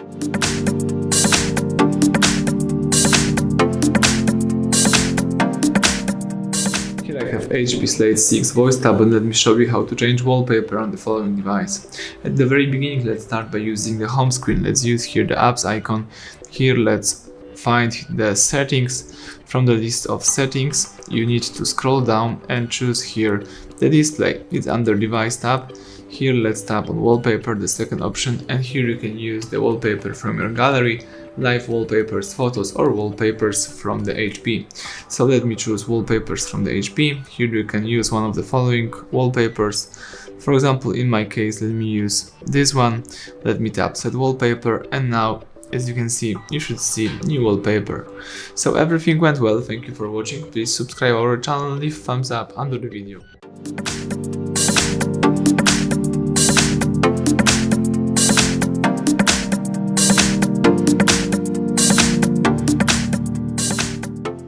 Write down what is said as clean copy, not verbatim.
Here I have HP Slate 6 VoiceTab, and let me show you how to change wallpaper on the following device. At the very beginning, let's start by using the home screen. Let's use here the apps icon. Here let's find the settings. From the list of settings, you need to scroll down and choose here the display. It's under device tab. Here let's tap on wallpaper, the second option, and here you can use the wallpaper from your gallery, live wallpapers, photos, or wallpapers from the HP. So let me choose wallpapers from the HP. Here you can use one of the following wallpapers. For example, in my case, let me use this one. Let me tap set wallpaper, and now as you can see, you should see new wallpaper. So everything went well. Thank you for watching. Please subscribe our channel and leave thumbs up under the video.